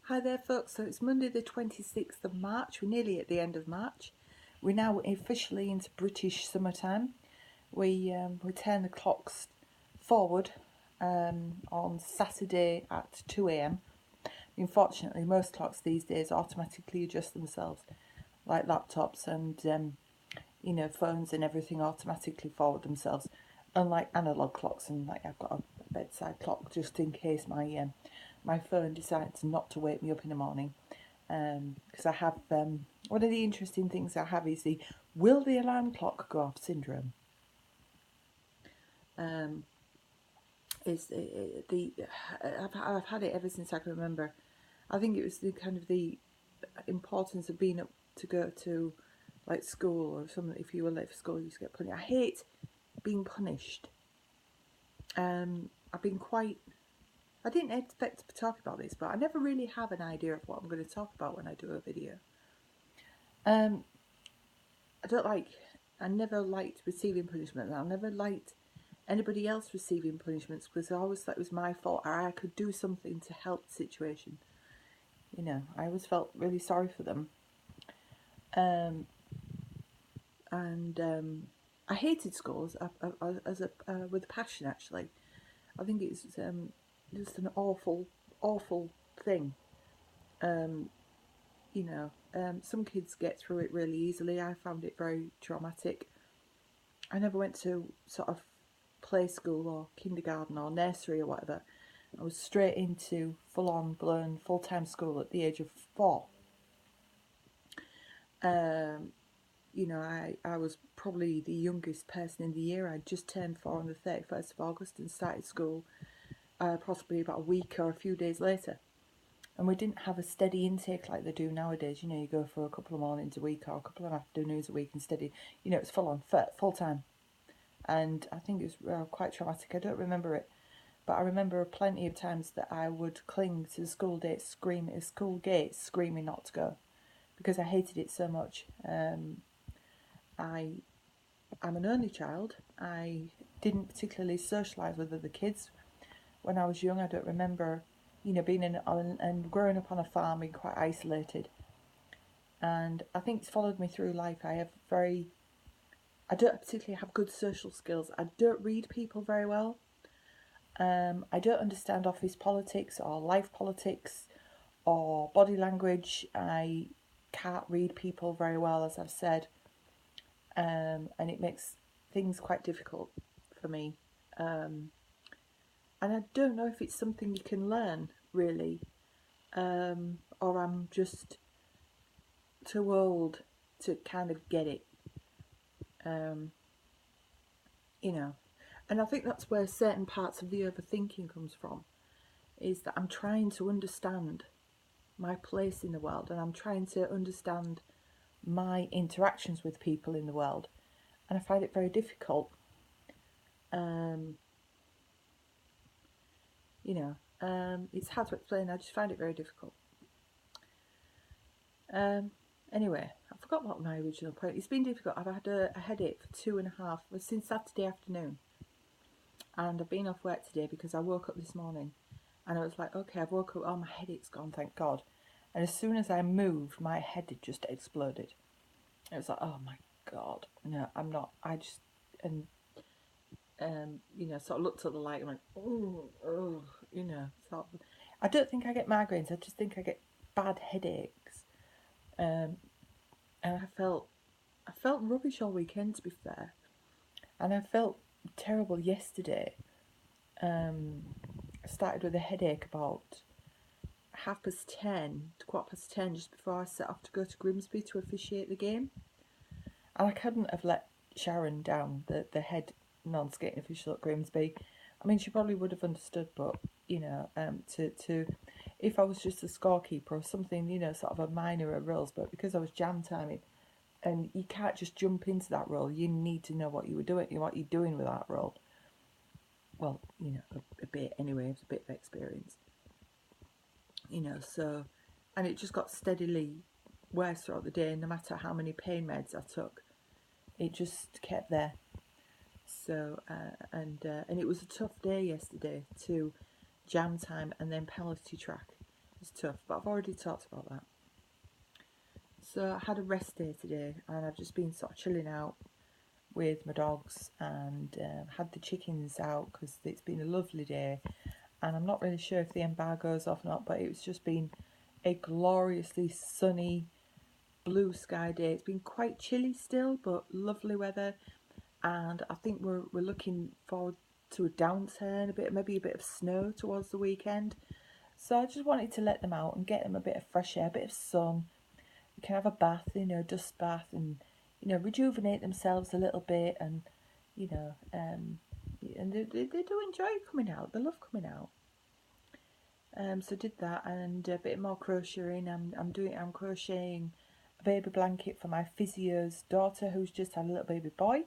Hi there folks, so it's Monday the 26th of March, we're nearly at the end of March. We're now officially into British summertime. We turn the clocks forward on Saturday at 2 a.m. Unfortunately, most clocks these days automatically adjust themselves, like laptops and phones and everything automatically forward themselves, unlike analog clocks. And like I've got a bedside clock just in case my phone decides not to wake me up in the morning, because I have one of the interesting things I have is the will the alarm clock go off syndrome. Is the I've had it ever since I can remember. I think it was the importance of being up to go to like school or something. If you were late for school, you used to get punished. I hate being punished. I've been quite. I didn't expect to talk about this, but I never really have an idea of what I'm going to talk about when I do a video. I don't like. I never liked receiving punishment. I never liked anybody else receiving punishments because I always thought it was my fault or I could do something to help the situation. I always felt really sorry for them. I hated schools with a passion, actually. I think it's just an awful, awful thing. Some kids get through it really easily. I found it very traumatic. I never went to sort of play school or kindergarten or nursery or whatever. I was straight into full-on blown full-time school at the age of 4. I was probably the youngest person in the year. I just turned 4 on the 31st of August and started school possibly about a week or a few days later. And we didn't have a steady intake like they do nowadays. You go for a couple of mornings a week or a couple of afternoons a week and steady. It's full-time. And I think it was quite traumatic. I don't remember it, but I remember plenty of times that I would cling to the school gate screaming not to go because I hated it so much. I'm an only child. I didn't particularly socialise with other kids when I was young. I don't remember, being and growing up on a farm, being quite isolated. And I think it's followed me through life. I don't particularly have good social skills. I don't read people very well. I don't understand office politics or life politics or body language. I can't read people very well, as I've said, and it makes things quite difficult for me. And I don't know if it's something you can learn, really, or I'm just too old to kind of get it. And I think that's where certain parts of the overthinking comes from, is that I'm trying to understand my place in the world and I'm trying to understand my interactions with people in the world, and I find it very difficult. It's hard to explain. I just find it very difficult. Anyway, I forgot what my original point. It's been difficult. I've had a headache for 2.5 since Saturday afternoon, and I've been off work today because I woke up this morning, and I was like, okay, I've woke up. Oh, my headache's gone, thank God. And as soon as I moved, my head had just exploded. It was like, oh my God, no, I'm not. I just sort of looked at the light and went, oh, sort of. I don't think I get migraines. I just think I get bad headaches. And I felt rubbish all weekend, to be fair, and I felt terrible yesterday. I started with a headache about 10:30 to 10:15, just before I set off to go to Grimsby to officiate the game. And I couldn't have let Sharon down, the head non-skating official at Grimsby. I mean, she probably would have understood, but to if I was just a scorekeeper or something, sort of a minor roles, but because I was jam timing, and you can't just jump into that role. You need to know what you're doing with that role. Well, a bit anyway. It was a bit of experience, So, and it just got steadily worse throughout the day. No matter how many pain meds I took, it just kept there. So, and it was a tough day yesterday to jam time and then penalty track. It's tough, but I've already talked about that. So I had a rest day today, and I've just been sort of chilling out with my dogs, and had the chickens out because it's been a lovely day. And I'm not really sure if the embargo's off or not, but it's just been a gloriously sunny blue sky day. It's been quite chilly still, but lovely weather, and I think we're looking forward to a downturn, maybe a bit of snow towards the weekend. So I just wanted to let them out and get them a bit of fresh air, a bit of sun. We can have a bath, dust bath, and rejuvenate themselves a little bit, and and they do enjoy coming out. They love coming out. So did that, and a bit more crocheting. I'm crocheting a baby blanket for my physio's daughter, who's just had a little baby boy,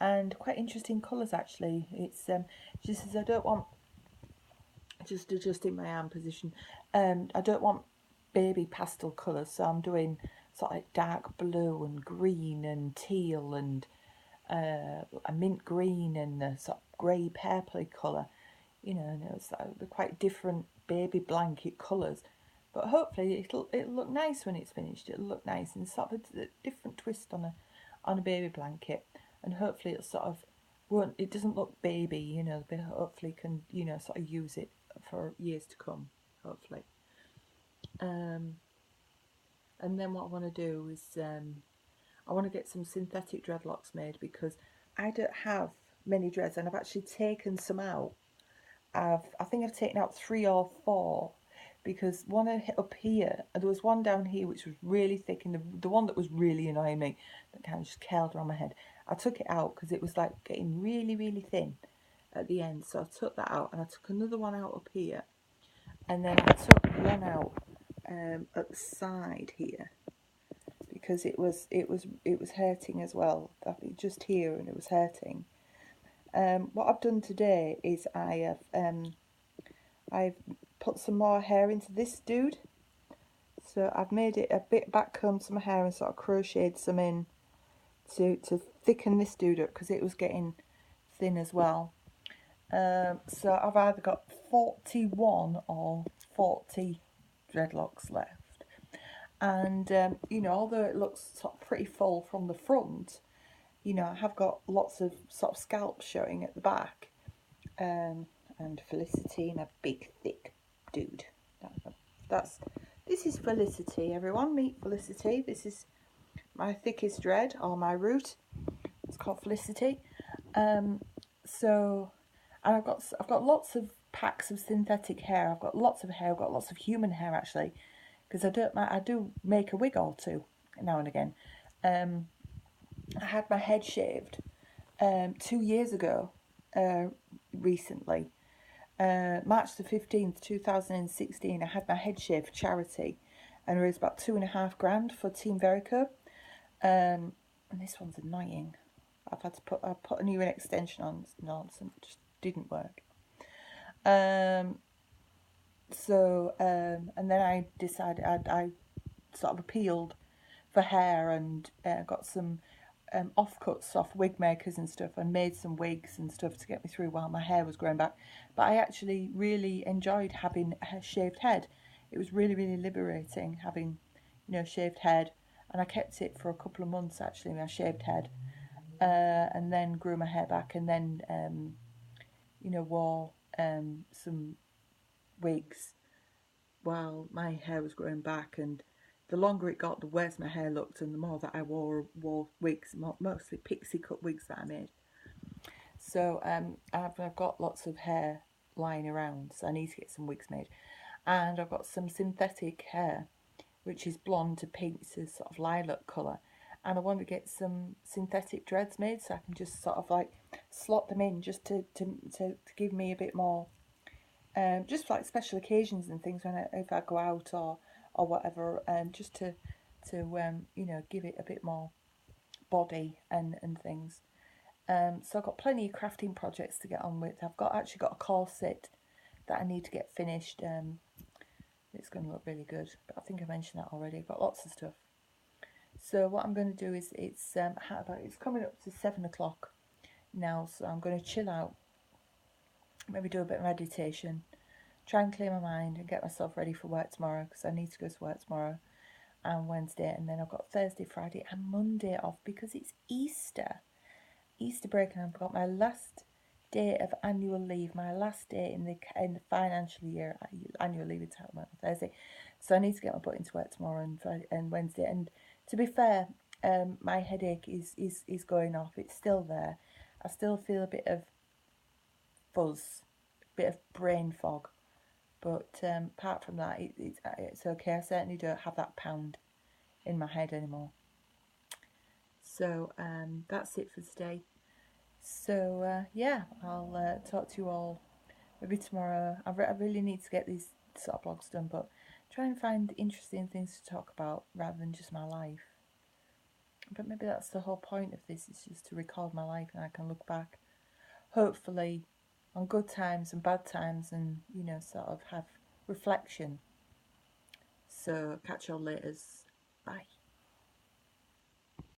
and quite interesting colours actually. It's she says, I don't want, just adjusting my arm position, I don't want baby pastel colours, so I'm doing sort of like dark blue and green and teal and a mint green and a sort of grey purpley colour, and it's quite different baby blanket colours. But hopefully it'll look nice when it's finished. It'll look nice and sort of a different twist on a baby blanket, and hopefully it doesn't look baby. They hopefully can sort of use it for years to come, hopefully. And then what I want to do is I want to get some synthetic dreadlocks made, because I don't have many dreads, and I've actually taken some out. I think I've taken out 3 or 4, because one up here, there was one down here which was really thick, and the one that was really annoying me, that kind of just curled around my head, I took it out because it was like getting really, really thin at the end. So I took that out, and I took another one out up here, and then I took one out at the side here, because it was hurting as well. I think just here, and it was hurting. What I've done today is I've put some more hair into this dude. So I've made it a bit backcombed some hair and sort of crocheted some in to thicken this dude up, because it was getting thin as well. So I've either got 41 or 40 dreadlocks left. And, although it looks sort of pretty full from the front, I have got lots of sort of scalp showing at the back. And Felicity, my big thick dude. This is Felicity, everyone. Meet Felicity. This is my thickest dread, or my root. It's called Felicity. So, and I've got lots of packs of synthetic hair. I've got lots of hair. I've got lots of human hair actually, because I do make a wig or two now and again. I had my head shaved 2 years ago, recently. March the 15th, 2016, I had my head shaved for charity, and raised about £2.5 for Team Verico. And this one's annoying. I've had to put a new extension on. It's nonsense. It just didn't work. And then I decided I sort of appealed for hair, and got some offcuts off wig makers and stuff, and made some wigs and stuff to get me through while my hair was growing back. But I actually really enjoyed having a shaved head. It was really, really liberating having, shaved head, and I kept it for a couple of months actually, my shaved head, and then grew my hair back, and then wore some wigs while my hair was growing back. And the longer it got, the worse my hair looked, and the more that I wore wigs, mostly pixie cut wigs that I made. So I've got lots of hair lying around, so I need to get some wigs made. And I've got some synthetic hair, which is blonde to pink to sort of lilac colour. And I want to get some synthetic dreads made, so I can just sort of like slot them in, just to give me a bit more, just like special occasions and things, if I go out or whatever, just to give it a bit more body and things. So I've got plenty of crafting projects to get on with. I've actually got a corset that I need to get finished. It's going to look really good, but I think I mentioned that already. I've got lots of stuff. So what I'm going to do is, it's coming up to 7 o'clock now, so I'm going to chill out, maybe do a bit of meditation, try and clear my mind and get myself ready for work tomorrow, because I need to go to work tomorrow and Wednesday, and then I've got Thursday, Friday and Monday off because it's Easter break, and I've got my last day of annual leave, my last day in the financial year annual leave entitlement on Thursday. So I need to get my butt into work tomorrow and Friday and Wednesday. And to be fair, my headache is going off. It's still there. I still feel a bit of fuzz, a bit of brain fog. But apart from that, it's okay. I certainly don't have that pound in my head anymore. So that's it for today. So yeah, I'll talk to you all maybe tomorrow. I really need to get these sort of blogs done, but try and find interesting things to talk about rather than just my life. But maybe that's the whole point of this, is just to record my life, and I can look back, hopefully, on good times and bad times, and sort of have reflection. So catch you all later. Bye.